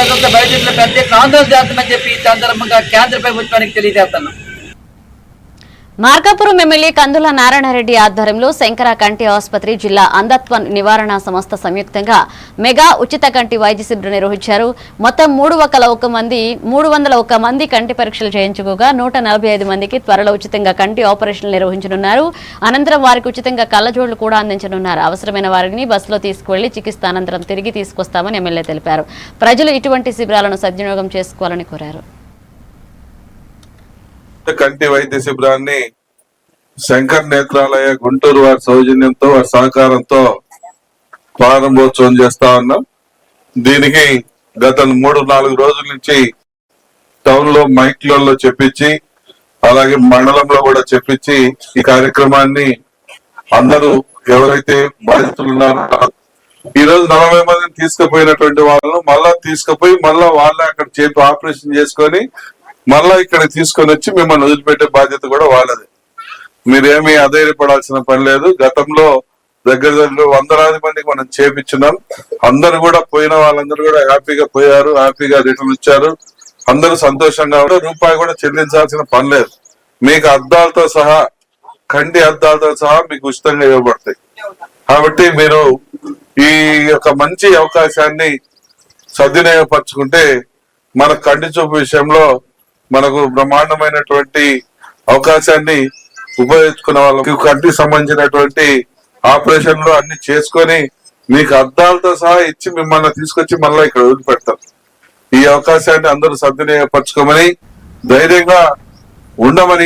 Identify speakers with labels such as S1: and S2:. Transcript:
S1: ప్రజలతో భవిష్యత్తులో పెద్ద ఎత్తున ఆందోళన చేస్తామని చెప్పి ఈ సందర్భంగా కేంద్ర ప్రభుత్వానికి తెలియజేస్తున్నాం.
S2: మార్కాపురం ఎమ్మెల్యే కందుల నారాయణరెడ్డి ఆధ్వర్యంలో శంకర కంటి ఆసుపత్రి జిల్లా అంధత్వ నివారణ సంస్థ సంయుక్తంగా మెగా ఉచిత కంటి వైద్య శిబిరం నిర్వహించారు. మొత్తం 301 మంది కంటి పరీక్షలు చేయించుకోగా 145 మందికి త్వరలో ఉచితంగా కంటి ఆపరేషన్లు నిర్వహించనున్నారు. అనంతరం వారికి ఉచితంగా కళ్లజోళ్లు కూడా అందించనున్నారు. అవసరమైన వారిని బస్సులో తీసుకువెళ్లి చికిత్స అనంతరం తిరిగి తీసుకొస్తామని ఎమ్మెల్యే తెలిపారు. ప్రజలు ఇటువంటి శిబిరాలను సద్వినియోగం చేసుకోవాలని కోరారు.
S3: కంటి వైద్య శిబిరాన్ని శంకర్ నేత్రాలయ గుంటూరు వారి సౌజన్యంతో వారి సహకారంతో ప్రారంభోత్సవం చేస్తా ఉన్నాం. దీనికి గత 3-4 రోజుల నుంచి టౌన్ లో మైక్లలో చెప్పించి అలాగే మండలంలో కూడా చెప్పించి ఈ కార్యక్రమాన్ని అందరూ ఎవరైతే బాధితులు ఉన్నారో ఈ రోజు 40 మందిని తీసుకుపోయినటువంటి వాళ్ళను మళ్ళా తీసుకుపోయి మళ్ళా వాళ్ళే అక్కడ చేపి ఆపరేషన్ చేసుకొని మళ్ళా ఇక్కడ తీసుకొని వచ్చి మిమ్మల్ని వదిలిపెట్టే బాధ్యత కూడా వాళ్ళది. మీరేమీ అధైర్యపడాల్సిన పని లేదు. గతంలో దగ్గర 100 మందికి మనం చేపించున్నాం. అందరు కూడా పోయిన వాళ్ళందరూ కూడా హ్యాపీగా పోయారు, హ్యాపీగా రిటర్న్ వచ్చారు. అందరూ సంతోషంగా రూపాయి కూడా చెల్లించాల్సిన పని లేదు. మీకు అద్దాలతో సహా కంటి అద్దాలతో సహా మీకు ఉచితంగా ఇవ్వబడతాయి. కాబట్టి మీరు ఈ యొక్క మంచి అవకాశాన్ని సద్వినియోగపరచుకుంటే మన కంటి చూపు విషయంలో మనకు బ్రహ్మాండమైనటువంటి అవకాశాన్ని ఉపయోగించుకున్న వాళ్ళకి కంటికి సంబంధించినటువంటి ఆపరేషన్లు అన్ని చేసుకొని మీకు అద్దాలతో సహా ఇచ్చి మిమ్మల్ని తీసుకొచ్చి మళ్ళీ ఇక్కడ వదిలిపెడతాం. ఈ అవకాశాన్ని అందరూ సద్వినియోగపరచుకోమని ధైర్యంగా ఉండమని